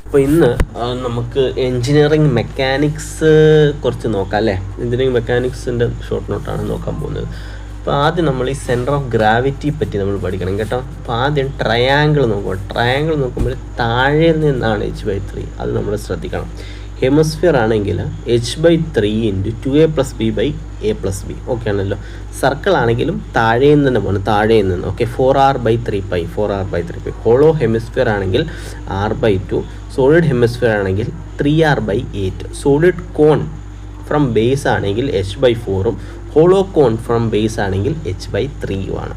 അപ്പോൾ ഇന്ന് നമുക്ക് എൻജിനീയറിംഗ് മെക്കാനിക്സ് കുറച്ച് നോക്കാം അല്ലേ. എൻജിനീയറിംഗ് മെക്കാനിക്സിൻ്റെ ഷോർട്ട് നോട്ടാണ് നോക്കാൻ പോകുന്നത്. അപ്പോൾ ആദ്യം നമ്മൾ ഈ സെൻറ്റർ ഓഫ് ഗ്രാവിറ്റി പറ്റി നമ്മൾ പഠിക്കണം കേട്ടോ. അപ്പോൾ ആദ്യം ട്രയാങ്കിൾ നോക്കുക. ട്രയാങ്കിൾ നോക്കുമ്പോൾ താഴെ നിന്നാണ് h/3, അത് നമ്മൾ ശ്രദ്ധിക്കണം. ഹെമിസ്ഫിയർ ആണെങ്കിൽ h/3 × 2a+b/a+b ഓക്കെ ആണല്ലോ. സർക്കിൾ ആണെങ്കിലും താഴെ നിന്ന് തന്നെ പോകണം, താഴെ നിന്ന്. Okay, 4r/3π. ഹോളോ ഹെമിസ്ഫിയർ ആണെങ്കിൽ r/2, സോളിഡ് ഹെമിസ്ഫിയർ ആണെങ്കിൽ 3r/8. Solid cone from base ആണെങ്കിൽ h/4ഉം ഹോളോ കോൺ ഫ്രം ബേസ് ആണെങ്കിൽ h/3ഉമാണ്.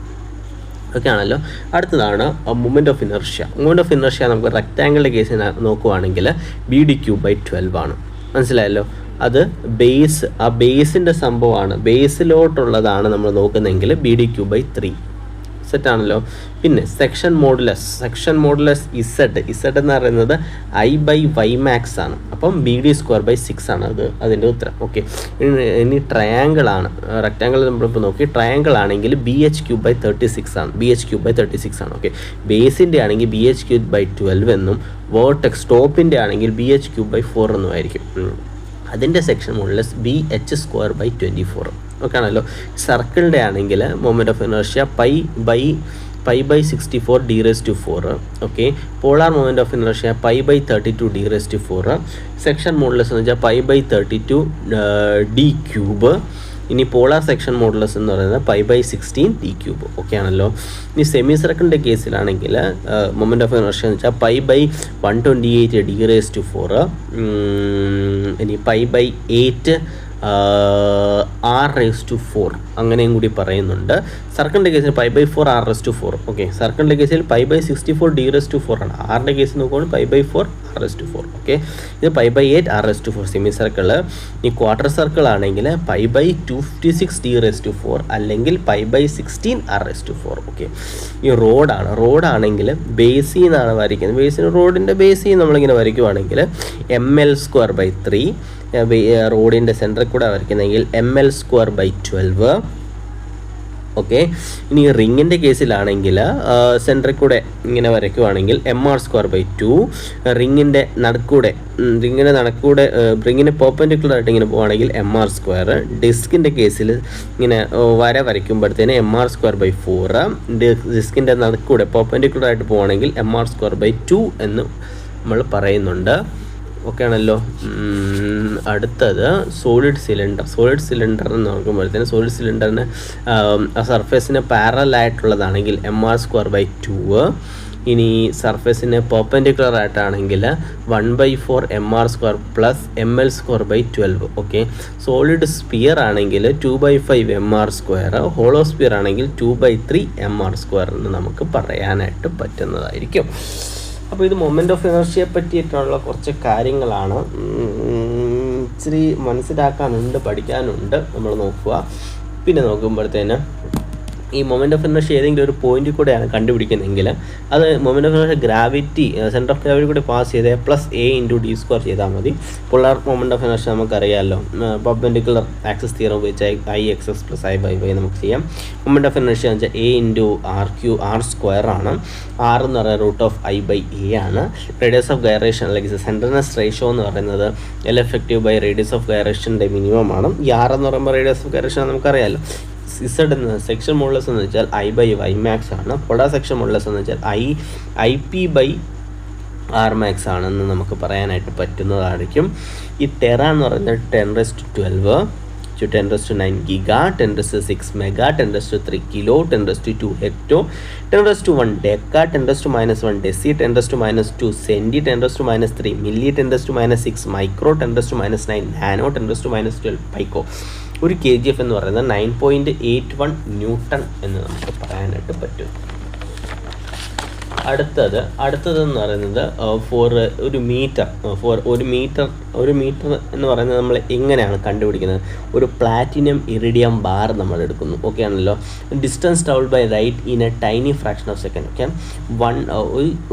ഓക്കെ ആണല്ലോ. അടുത്തതാണ് moment of inertia. Moment of inertia നമുക്ക് റെക്റ്റാങ്കിളിൻ്റെ കേസിൽ നോക്കുവാണെങ്കിൽ BdQ/12 ആണ്. മനസ്സിലായല്ലോ. അത് ബേസ്, ആ ബേസിൻ്റെ സംഭവമാണ്, ബേസിലോട്ടുള്ളതാണ് നമ്മൾ നോക്കുന്നതെങ്കിൽ BdQ/3 സെറ്റാണല്ലോ. പിന്നെ സെക്ഷൻ മോഡുലസ് ഇസഡ് എന്ന് പറയുന്നത് I/y max ആണ്. അപ്പം BD²/6 ആണ് അതിൻ്റെ ഉത്തരം. ഓക്കെ, ഇനി ട്രയാങ്കിൾ ആണ്. റെക്റ്റാങ്കിൾ നമ്മളിപ്പോൾ നോക്കി, ട്രയാങ്കിൾ ആണെങ്കിൽ BHQ/36 ആണ്. ഓക്കെ, ബേസിൻ്റെ ആണെങ്കിൽ BHQ/12 എന്നും വേർട്ടെക്സ് ടോപ്പിൻ്റെ ആണെങ്കിൽ BHQ/4 എന്നും ആയിരിക്കും. അതിൻ്റെ സെക്ഷൻ മോഡുലസ് BH²/24. ഓക്കെ ആണല്ലോ. സർക്കിളിൻ്റെ ആണെങ്കിൽ moment of inertia π/64 d⁴. Okay, polar moment of inertia π/32 d⁴. Section modulus എന്ന് വെച്ചാൽ π/32 d³. ഇനി പോളാർ സെക്ഷൻ മോഡുലസ് എന്ന് പറയുന്നത് π/16 d³. ഓക്കെ ആണല്ലോ. ഇനി സെമി സർക്കിളിൻ്റെ കേസിലാണെങ്കിൽ മൊമെൻറ്റ് ഓഫ് ഇനർഷ്യ എന്ന് വെച്ചാൽ π/128 d⁴. ഇനി π/8 r⁴ അങ്ങനെയും കൂടി പറയുന്നുണ്ട്. സർക്കിളിൻ്റെ കേസിൽ π/4 r⁴. ഓക്കെ, സർക്കിളിൻ്റെ കേസിൽ π/64 d⁴ ആണ്. ആറിൻ്റെ കേസിൽ നോക്കുകയാണെങ്കിൽ π/4 r⁴. ഓക്കെ, ഇത് π/8 r⁴ സെമി സർക്കിൾ. ഈ ക്വാർട്ടർ സർക്കിൾ ആണെങ്കിൽ π/256 d⁴ അല്ലെങ്കിൽ π/16 r⁴. ഓക്കെ, ഈ റോഡാണെങ്കിൽ ബേസിൽ നിന്നാണ് വരയ്ക്കുന്നത്. റോഡിൻ്റെ ബേസിൽ നമ്മളിങ്ങനെ വരയ്ക്കുവാണെങ്കിൽ ml²/3. റോഡിൻ്റെ സെൻറ്ററിൽ കൂടെ വരയ്ക്കുന്നതെങ്കിൽ ml²/12. ഓക്കെ, ഇനി റിങ്ങിൻ്റെ കേസിലാണെങ്കിൽ സെൻറ്ററിൽ കൂടെ ഇങ്ങനെ വരയ്ക്കുവാണെങ്കിൽ mr²/2. റിങ്ങിൻ്റെ പെർപെൻഡിക്കുലർ ആയിട്ട് ഇങ്ങനെ പോവുകയാണെങ്കിൽ mr². ഡിസ്കിൻ്റെ കേസിൽ ഇങ്ങനെ വരയ്ക്കുമ്പോഴത്തേന് mr²/4. ഡിസ്കിൻ്റെ നടുക്കൂടെ പെർപെൻഡിക്കുലർ ആയിട്ട് പോവുകയാണെങ്കിൽ mr²/2 എന്ന് നമ്മൾ പറയുന്നുണ്ട്. ഓക്കെ ആണല്ലോ. അടുത്തത് സോളിഡ് സിലിണ്ടർ എന്ന് നോക്കുമ്പോഴത്തേന് സോളിഡ് സിലിണ്ടറിന് സർഫേസിന് പാരലൽ ആയിട്ടുള്ളതാണെങ്കിൽ mr²/2. ഇനി സർഫേസിന് പെർപെൻഡിക്കുലർ ആയിട്ടാണെങ്കിൽ 1/4 mr² plus ml²/12. Okay, solid sphere ആണെങ്കിൽ 2/5 mr². ഹോളോ സ്പിയർ ആണെങ്കിൽ 2/3 mr² എന്ന് നമുക്ക് പറയാനായിട്ട് പറ്റുന്നതായിരിക്കും. അപ്പോൾ ഇത് മൊമെൻറ്റ് ഓഫ് ഇനർഷ്യയെ പറ്റിയിട്ടുള്ള കുറച്ച് കാര്യങ്ങളാണ്. ഇച്ചിരി മനസ്സിലാക്കാനുണ്ട്, പഠിക്കാനുണ്ട്. നമ്മൾ നോക്കുക. പിന്നെ നോക്കുമ്പോഴത്തേന് ഈ മൊമെൻറ്റ് ഓഫ് ഇനർഷ്യ ഏതെങ്കിലും ഒരു പോയിന്റിൽ കൂടെയാണ് കണ്ടുപിടിക്കുന്നതെങ്കിൽ അത് moment of inertia gravity, centre of gravity കൂടെ പാസ് ചെയ്ത് +a × d² ചെയ്താൽ മതി. പോളാർ മൊമെൻറ്റ് ഓഫ് ഇനർഷ്യ നമുക്കറിയാമല്ലോ, പെർപെൻഡിക്കുലർ ആക്സിസ് തിയറം ഉപയോഗിച്ച് IXS + I/y നമുക്ക് ചെയ്യാം. മൊമെൻറ്റ് ഓഫ് ഇനർഷ്യ എന്ന് വെച്ചാൽ a × r² ആണ്. r എന്ന് പറയുന്നത് √I/a ആണ്. റേഡിയസ് ഓഫ് ഗൈറേഷൻ അല്ലെങ്കിൽ സെൻറ്റർനെസ് റേഷ്യോ എന്ന് പറയുന്നത് L⁻⁴ റേഡിയസ് ഓഫ് ഗൈറേഷൻ്റെ മിനിമം ആണ്. ഈ r എന്ന് പറയുമ്പോൾ റേഡിയസ് ഓഫ് ഗൈറേഷൻ നമുക്കറിയാമല്ലോ. ഇസഡ് എന്ന സെക്ഷൻ മോഡുലസ് എന്ന് വെച്ചാൽ I/y max ആണ്. പോളാർ സെക്ഷൻ മോഡുലസ് എന്ന് വെച്ചാൽ IP/r⁻max ആണെന്ന് നമുക്ക് പറയാനായിട്ട് പറ്റുന്നതായിരിക്കും. ഈ ടെറ എന്ന് പറയുന്നത് 10⁻12 to 10⁻9 giga, 10⁻6 mega, 10⁻3 kilo, 10⁻2 hecto, 10⁻1 deca, 10⁻1 deci, 10⁻2 centi, 10⁻3 milli, 10⁻6 micro, 10⁻9 nano, 10⁻12 pico. ഒരു kgf എന്ന് പറയുന്നത് 9.81 ന്യൂട്ടൺ എന്ന് നമുക്ക് പറയാനായിട്ട് പറ്റും. അടുത്തതെന്ന് പറയുന്നത് ഒരു മീറ്റർ എന്ന് പറയുന്നത് നമ്മൾ എങ്ങനെയാണ് കണ്ടുപിടിക്കുന്നത്? ഒരു പ്ലാറ്റിനം ഇറിഡിയം ബാർ നമ്മൾ എടുക്കുന്നു. ഓക്കെ ആണല്ലോ. Distance travelled by light in a tiny fraction of second. Okay,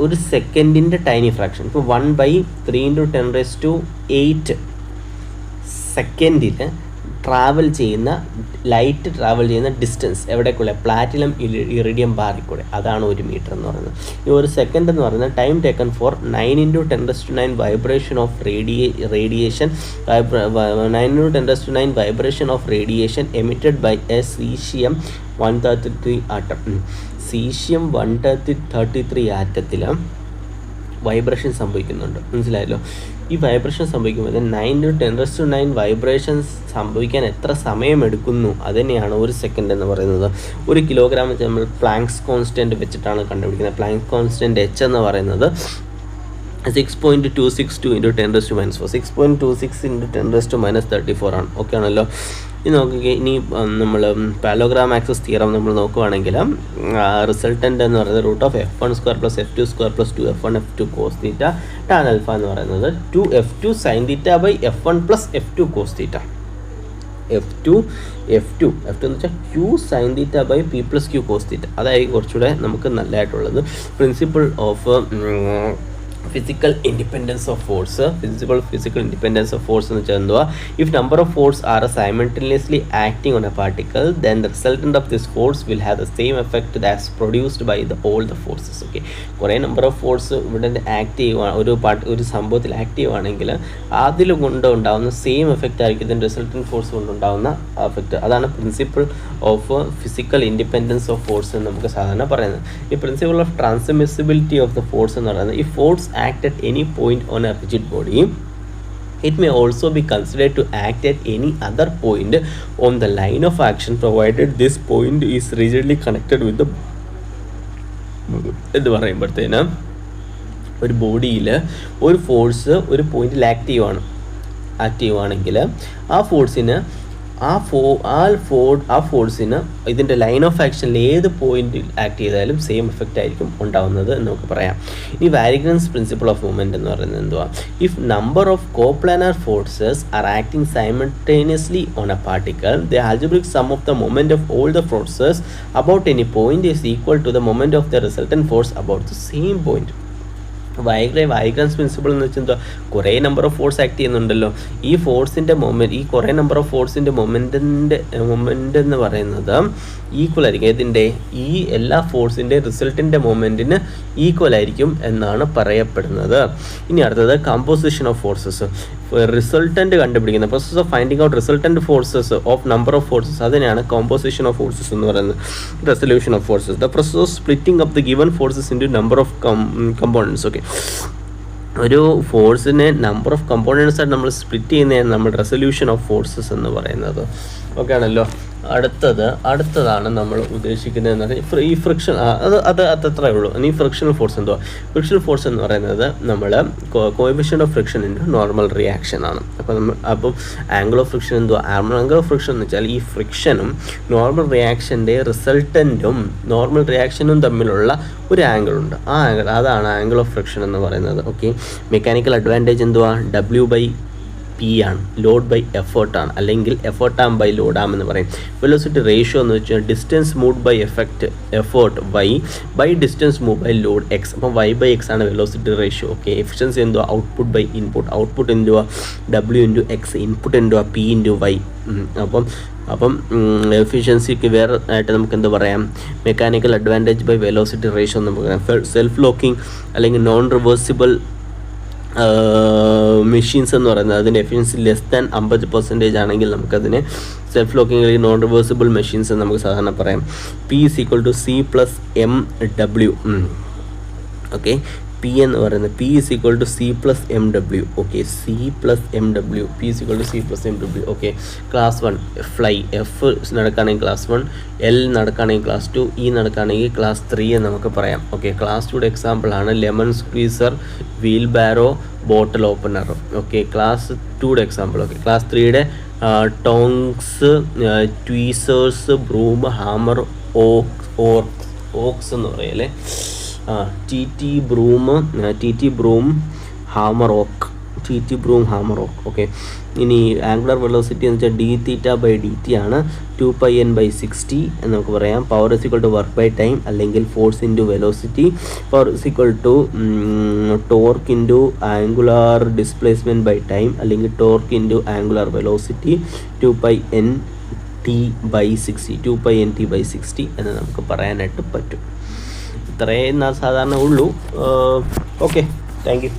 ഒരു സെക്കൻഡിൻ്റെ ടൈനി ഫ്രാക്ഷൻ. ഇപ്പോൾ 1/3 × 10⁸ സെക്കൻഡിൽ ലൈറ്റ് ട്രാവൽ ചെയ്യുന്ന ഡിസ്റ്റൻസ് എവിടേക്കുള്ള പ്ലാറ്റിനം ഇറിഡിയം ബാറിൽ കൂടെ, അതാണ് 1 മീറ്റർ എന്ന് പറയുന്നത്. ഈ 1 സെക്കൻഡ് എന്ന് പറയുന്നത് time taken for 9 × 10⁻⁹ vibration of radiation 9 × 10⁹ vibration of radiation emitted by a caesium 133 atom. Caesium 133 ആറ്റത്തിൽ വൈബ്രേഷൻ സംഭവിക്കുന്നുണ്ട്, മനസ്സിലായല്ലോ. ഈ വൈബ്രേഷൻ സംഭവിക്കുമ്പോൾ 9 × 10⁻⁹ വൈബ്രേഷൻസ് സംഭവിക്കാൻ എത്ര സമയമെടുക്കുന്നു അതുതന്നെയാണ് 1 സെക്കൻഡ് എന്ന് പറയുന്നത്. 1 കിലോഗ്രാം വെച്ച് നമ്മൾ പ്ലാങ്ക്സ് കോൺസ്റ്റൻറ്റ് വെച്ചിട്ടാണ് കണ്ടുപിടിക്കുന്നത്. പ്ലാങ്ക്സ് കോൺസ്റ്റൻറ്റ് H എന്ന് പറയുന്നത് 6.262 × 10⁻⁻4 6.26 × 10⁻⁻34 ആണ്. ഓക്കെ ആണല്ലോ. ഇനി നോക്കുക, ഇനി നമ്മൾ പാരലോഗ്രാം ആക്സസ് തിയറം നമ്മൾ നോക്കുകയാണെങ്കിൽ റിസൾട്ടൻ്റ് എന്ന് പറയുന്നത് √f1² + f2² + 2f1 f2 cos θ tan alpha എന്ന് പറയുന്നത് 2f2 sin θ f1 + f2 cos θ. f2 എന്ന് വെച്ചാൽ q sin θ p + q cos θ. അതായിരിക്കും കുറച്ചുകൂടെ നമുക്ക് നല്ലതായിട്ടുള്ളത്. Principle of physical independence of force എന്ന് വെച്ചാൽ എന്തുവാ? If number of force are simultaneously acting on a particle, then the resultant of this force will have the same effect as produced by all the forces. Okay, കുറേ number of force ഇവിടെ act ചെയ്യുക, ഒരു സംഭവത്തിൽ act ചെയ്യുവാണെങ്കിൽ അതിൽ കൊണ്ടുണ്ടാകുന്ന same effect ആയിരിക്കും ഇതിൻ്റെ റിസൾട്ടൻറ്റ് ഫോഴ്സ് കൊണ്ടുണ്ടാകുന്ന എഫക്റ്റ്. അതാണ് principle of physical independence of force എന്ന് നമുക്ക് സാധാരണ പറയുന്നത്. ഈ principle of transmissibility of the force എന്ന് പറയുന്നത്, ഈ force act at any point on a rigid body, it may also be considered to act at any other point on the line of action provided this point is rigidly connected with the എന്ന് പറയുമ്പോഴത്തേന് ഒരു ബോഡിയിൽ ഒരു force ഒരു പോയിന്റിൽ act ചെയ്യുവാണെങ്കിൽ ആ ഫോഴ്സിന് ഇതിൻ്റെ line of ആക്ഷനിൽ ഏത് പോയിന്റിൽ ആക്ട് ചെയ്താലും സെയിം എഫക്റ്റ് ആയിരിക്കും ഉണ്ടാകുന്നത് എന്ന് നമുക്ക് പറയാം. ഇനി വാരിഗ്രൻസ് പ്രിൻസിപ്പിൾ ഓഫ് മൂവ്മെൻറ്റ് എന്ന് പറയുന്നത് എന്തുവാ? If number of coplanar forces are acting simultaneously on a particle, the algebraic sum of the moment of all the forces about any point is equal to the moment of the resultant force about the same point. വൈഗ്രൻസ് principle എന്ന് വെച്ചാൽ എന്താ? കുറേ number of force act ചെയ്യുന്നുണ്ടല്ലോ. ഈ ഫോഴ്സിൻ്റെ ഈ കുറേ number of ഫോഴ്സിൻ്റെ moment എന്ന് പറയുന്നത് ഈക്വൽ ആയിരിക്കും. ഇതിൻ്റെ ഈ എല്ലാ ഫോഴ്സിൻ്റെ റിസൾട്ടിൻ്റെ മൊമെൻറ്റിന് ഈക്വൽ ആയിരിക്കും എന്നാണ് പറയപ്പെടുന്നത്. ഇനി അടുത്തത് കമ്പോസിഷൻ ഓഫ് ഫോഴ്സസ്. റിസൾട്ടൻ്റ് കണ്ടുപിടിക്കുന്ന process of finding out resultant forces of number of forces, അതിനെയാണ് കോമ്പോസിഷൻ ഓഫ് ഫോഴ്സസ് എന്ന് പറയുന്നത്. Resolution of forces, the process of splitting of the given forces into number of components. Okay, ഒരു ഫോഴ്സിനെ number of components ആയിട്ട് നമ്മൾ split ചെയ്യുന്നതാണ് നമ്മൾ resolution of forces എന്ന് പറയുന്നത്. ഓക്കെ ആണല്ലോ. അടുത്തതാണ് നമ്മൾ ഉദ്ദേശിക്കുന്നത് എന്ന് പറഞ്ഞാൽ ഈ ഫ്രിക്ഷൻ, അത് അത്രേ ഉള്ളൂ. ഇനി ഫ്രിക്ഷണൽ ഫോഴ്സ് എന്തുവാ? ഫ്രിക്ഷണൽ ഫോഴ്സ് എന്ന് പറയുന്നത് നമ്മൾ coefficient of friction into normal reaction ആണ്. അപ്പം ആംഗിൾ ഓഫ് ഫ്രിക്ഷൻ എന്തുവാ? ആംഗിൾ ഓഫ് ഫ്രിക്ഷൻ എന്ന് വെച്ചാൽ ഈ ഫ്രിക്ഷനും നോർമൽ റിയാക്ഷൻ്റെ റിസൾട്ടൻറ്റും നോർമൽ റിയാക്ഷനും തമ്മിലുള്ള ഒരു ആംഗിൾ ഉണ്ട്. ആ ആംഗിൾ, അതാണ് ആംഗിൾ ഓഫ് ഫ്രിക്ഷൻ എന്ന് പറയുന്നത്. ഓക്കെ, മെക്കാനിക്കൽ അഡ്വാൻറ്റേജ് എന്തുവാ? W/P ആണ്, ലോഡ് ബൈ എഫേർട്ടാണ്, അല്ലെങ്കിൽ എഫേർട്ടാം ലോഡാം എന്ന് പറയും. വെലോസിറ്റി റേഷ്യോ എന്ന് വെച്ചാൽ distance move by effort by distance move by load x. അപ്പം Y/X ആണ് വെലോസിറ്റി റേഷ്യോ. ഓക്കെ, എഫിഷ്യൻസി എന്തുവാ? Output by input. ഔട്ട്പുട്ട് എന്തുവാ? W/X, ഇൻപുട്ട് എന്തുവാ? P/Y. അപ്പം എഫിഷ്യൻസിക്ക് വേറെ ആയിട്ട് നമുക്ക് എന്ത് പറയാം? Mechanical advantage by velocity ratio എന്ന് പറയാം. സെൽഫ് ലോക്കിംഗ് അല്ലെങ്കിൽ നോൺ റിവേഴ്സിബിൾ മെഷീൻസ് എന്ന് പറയുന്നത് അതിൻ്റെ എഫിഷ്യൻസി ലെസ് ദാൻ 50% ആണെങ്കിൽ നമുക്കതിനെ സെൽഫ് ലോക്കിംഗ് അല്ലെങ്കിൽ നോൺ റിവേഴ്സിബിൾ മെഷീൻസ് എന്ന് നമുക്ക് സാധാരണ പറയാം. P = C + mW. Okay, P എന്ന് പറയുന്നത് P = C + mW. Okay, C + mW, P = C + mW. Okay, class 1 ഫ്ലൈ, F നടക്കുകയാണെങ്കിൽ ക്ലാസ് 1, L നടക്കുകയാണെങ്കിൽ ക്ലാസ് 2, E നടക്കുകയാണെങ്കിൽ ക്ലാസ് 3 എന്ന് നമുക്ക് പറയാം. ഓക്കെ, ക്ലാസ് 2യുടെ എക്സാമ്പിളാണ് lemon squeezer, wheelbarrow, bottle opener. Okay, class 2യുടെ എക്സാമ്പിൾ. ഓക്കെ, ക്ലാസ് 3യുടെ ടോങ്സ്, ട്വീസേഴ്സ്, ബ്രൂം, ഹാമർ, ഓക്സ് എന്ന് പറയല്ലേ. TT ബ്രൂം, ഹാമർ, ഓക്ക്. ടി ബ്രൂം ഹാമറോക്ക്. ഓക്കെ, ഇനി ആംഗുലർ വെലോസിറ്റി എന്ന് വെച്ചാൽ d theta by d t ആണ്. 2πn/60 എന്ന് നമുക്ക് പറയാം. Power is equal to work by time അല്ലെങ്കിൽ force into velocity. Power is equal to torque into angular displacement by time അല്ലെങ്കിൽ torque into angular velocity. 2πnt/60 എന്ന് നമുക്ക് പറയാനായിട്ട് പറ്റും. ഇത്രയും സാധാരണ ഉള്ളൂ. Okay, thank U.